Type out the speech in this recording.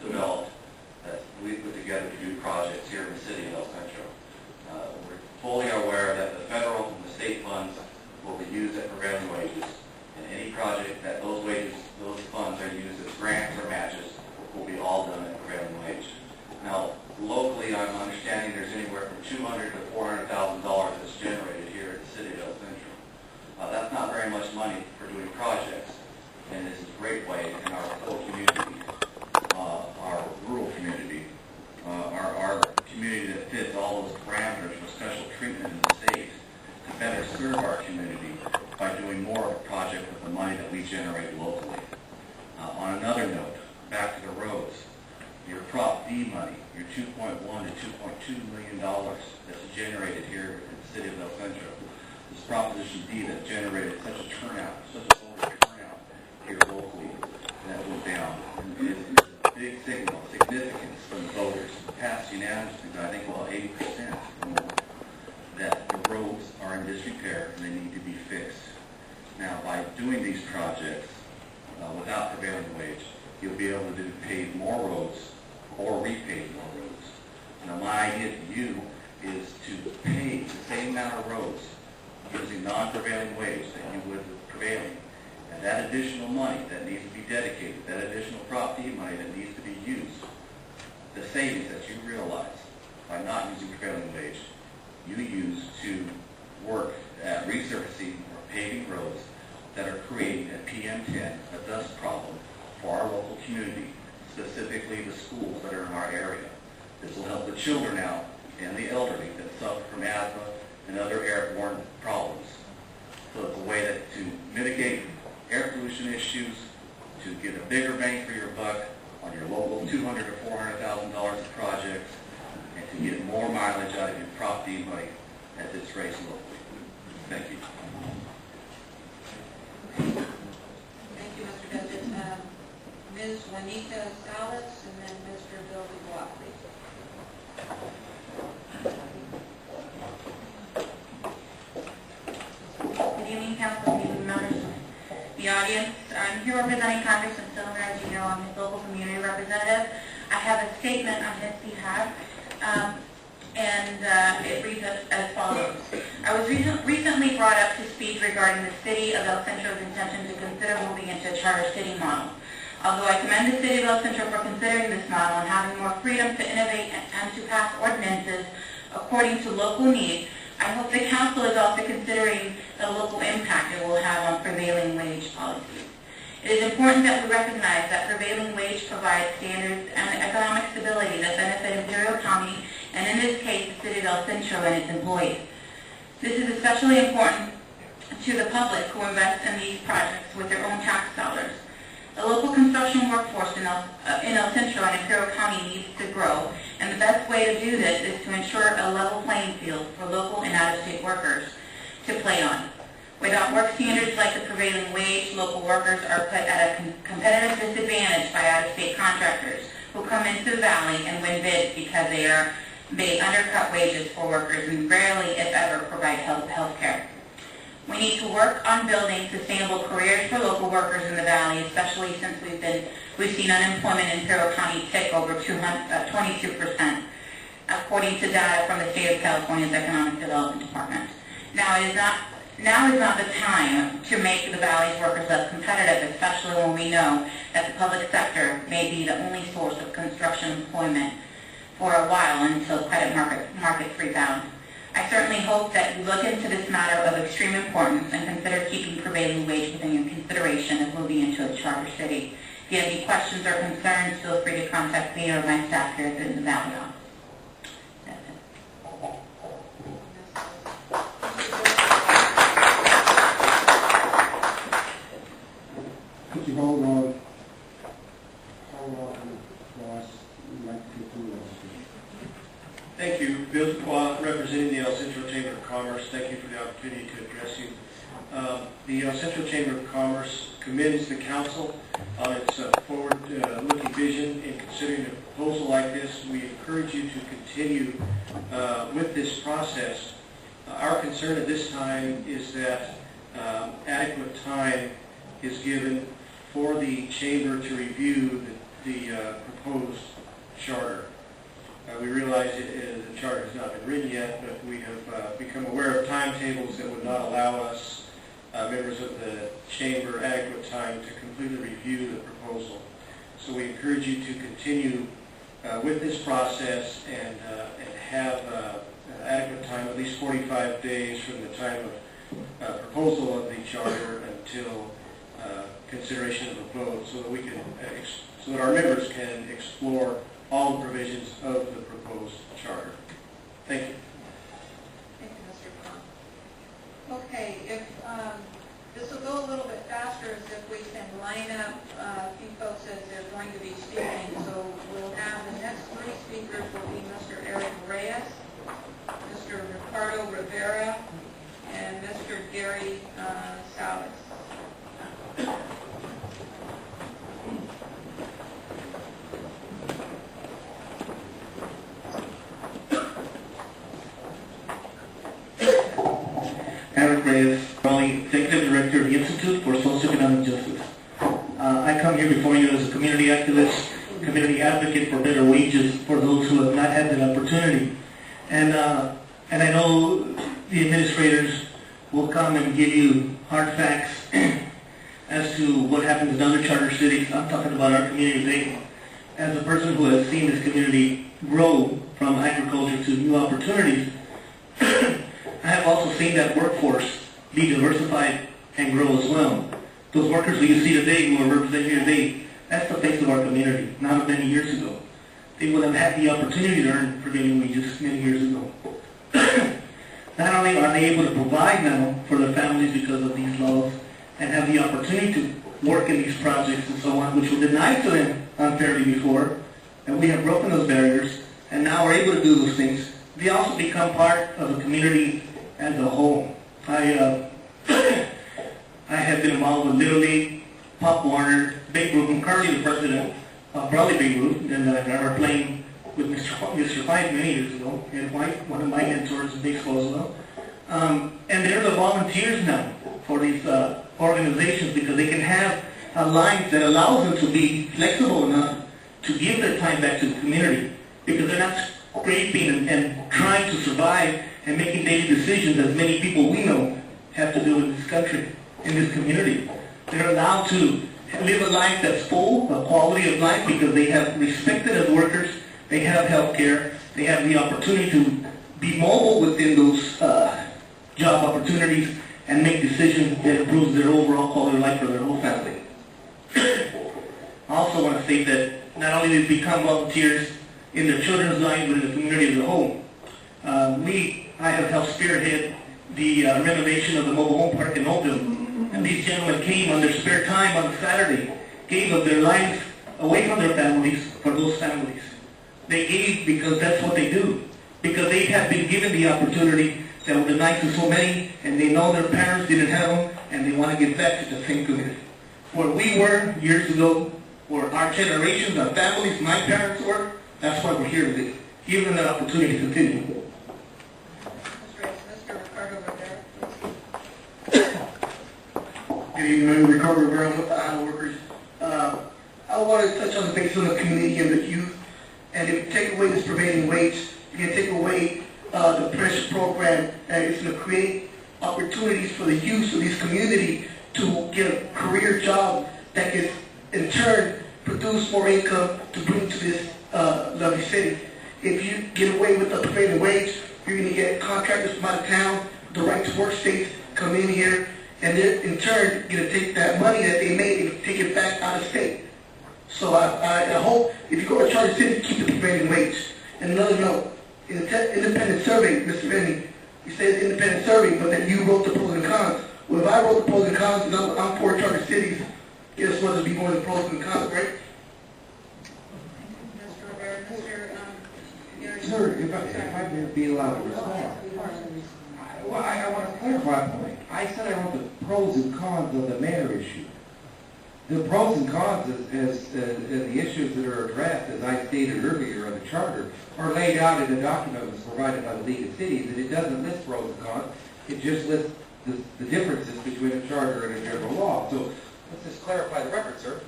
developed that we put together to do projects here in the city of El Centro. We're fully aware that the federal and the state funds will be used at prevailing wages, and any project that those funds are used as grants or matches will be all done at prevailing wage. Now, locally, I'm understanding there's anywhere from $200,000 to $400,000 that's generated here at the city of El Centro. That's not very much money for doing projects, and this is a great way in our whole community, our rural community, our community that fits all those parameters for special treatment in the state, to better serve our community by doing more of a project with the money that we generate locally. On another note, back to the roads, your Prop D money, your $2.1 to $2.2 million that's generated here in the city of El Centro, this Proposition D that generated such a turnout, such a large turnout here locally, that went down. And it is a big signal, significance from the voters. It passed unanimously, I think about 80% or more, that the roads are in disrepair and they need to be fixed. Now, by doing these projects without prevailing wage, you'll be able to pave more roads or repave more roads. Now, my idea to you is to pave the same amount of roads using non-prevailing wage that you would with prevailing. And that additional money that needs to be dedicated, that additional Prop D money that needs to be used, the savings that you realize by not using prevailing wage, you use to work at resurfacing or paving roads that are creating a PM10, a dust problem, for our local community, specifically the schools that are in our area. This will help the children out and the elderly that suffer from asthma and other airborne problems. So it's a way to mitigate air pollution issues, to get a bigger bang for your buck on your local $200,000 to $400,000 of projects, and to get more mileage out of your Prop D money as it's raised locally. Thank you. Thank you, Mr. Vincent. Ms. Juanita Salas, and then Mr. Bill Dubois, please. Good evening, council, good evening, members of the audience. I'm here representing Congressman Silver. As you know, I'm his local community representative. I have a statement on his behalf, and it reads as follows. I was recently brought up to speak regarding the city of El Centro's intention to consider moving into a charter city model. Although I commend the city of El Centro for considering this model and having more freedom to innovate and to pass ordinances according to local needs, I hope the council is also considering the local impact it will have on prevailing wage policies. It is important that we recognize that prevailing wage provides standards and economic stability that benefit Imperial County, and in this case, the city of El Centro and its employees. This is especially important to the public who invest in these projects with their own tax dollars. The local construction workforce in El Centro and Imperial County needs to grow, and the best way to do this is to ensure a level playing field for local and out-of-state workers to play on. Without work standards like the prevailing wage, local workers are put at a competitive disadvantage by out-of-state contractors who come into the valley and win bids because they undercut wages for workers and rarely, if ever, provide health care. We need to work on building sustainable careers for local workers in the valley, especially since we've seen unemployment in Imperial County tick over 22%, according to data from the state of California's Economic Development Department. Now is not the time to make the valley's workers less competitive, especially when we know that the public sector may be the only source of construction employment for a while until credit markets rebound. I certainly hope that you look into this matter of extreme importance and consider keeping prevailing wage within your consideration of moving into a charter city. If you have any questions or concerns, feel free to contact me or my staff here at the Valley office. That's it. Could you hold on, Ross? You'd like to conclude this? Thank you. Bill Dubois, representing the El Centro Chamber of Commerce. Thank you for the opportunity to address you. The El Centro Chamber of Commerce commends the council on its forward-looking vision in considering a proposal like this. We encourage you to continue with this process. Our concern at this time is that adequate time is given for the chamber to review the proposed charter. We realize the charter has not been written yet, but we have become aware of timetables that would not allow us, members of the chamber, adequate time to completely review the proposal. So we encourage you to continue with this process and have adequate time, at least 45 days from the time of proposal of the charter until consideration of a vote, so that we can, so that our members can explore all the provisions of the proposed charter. Thank you. Thank you, Mr. Khan. Okay, if this will go a little bit faster as if we can line up a few folks as they're going to be speaking. So we'll have the next three speakers will be Mr. Eric Reyes, Mr. Ricardo Rivera, and Mr. Gary Salas. Eric Reyes, Executive Director of the Institute for Socioeconomic Justice. I come here before you as a community activist, community advocate for better wages for those who have not had that opportunity. And I know the administrators will come and give you hard facts as to what happens in other charter cities. I'm talking about our community today. As a person who has seen this community grow from agriculture to new opportunities, I have also seen that workforce be diversified and grow as well. Those workers who you see today, who are represented here today, that's the face of our community, not many years ago. They would have had the opportunity to earn prevailing wages many years ago. Not only are they able to provide now for their families because of these laws and have the opportunity to work in these projects and so on, which were denied to them unfairly before, and we have broken those barriers and now are able to do those things, they also become part of the community as a whole. I have been involved with Little League, Pop Warner, Babe Ruth. I'm currently the president of Brawley Babe Ruth, and I remember playing with Mr. White many years ago, and White, one of my mentors in baseball as well. And they're the volunteers now for these organizations because they can have lines that allows them to be flexible enough to give their time back to the community because they're not scraping and trying to survive and making daily decisions as many people we know have to do in this country, in this community. They're allowed to live a life that's full, a quality of life, because they have respected as workers, they have health care, they have the opportunity to be mobile within those job opportunities and make decisions that improves their overall quality of life for their whole family. I also want to say that not only do they become volunteers in their children's lives, but in the community as a whole. I have helped spearhead the renovation of the mobile home park in Oakville, and these gentlemen came on their spare time on Saturday, gave of their lives away from their families for those families. They gave because that's what they do, because they have been given the opportunity that were denied to so many, and they know their parents didn't have them, and they want to give back to the same community. Where we were years ago, where our generations, our families, my parents were, that's why we're here today. Give them that opportunity to continue. Mr. Ricardo Rivera. Good evening, Ricardo Rivera with the Auto Workers. I want to touch on the basis of the community and the youth, and if you take away this prevailing wage, you can take away the pressure program, and it's going to create opportunities for the youth of this community to get a career job that can, in turn, produce more income to bring to this lovely city. If you get away with the prevailing wage, you're going to get contractors from out of town, the right to work states come in here, and then in turn, you're going to take that money that they made and take it back out of state. So I hope if you go to Charter City, keep the prevailing wage. And another note, in the independent survey, Mr. Rennie, you said independent survey, but then you wrote the pros and cons. Well, if I wrote the pros and cons, and I'm for charter cities, guess what? There'll be more than pros and cons, right? Mr. Rivera, Gary. Sir, if I may be allowed to respond. Well, I want to clarify a point. I said I wrote the pros and cons of the mayor issue. The pros and cons as the issues that are addressed, as I stated earlier, of the charter, are laid out in the document that was provided by the League of Cities, and it doesn't list pros and cons. It just lists the differences between a charter and a general law. So let's just clarify the record, sir.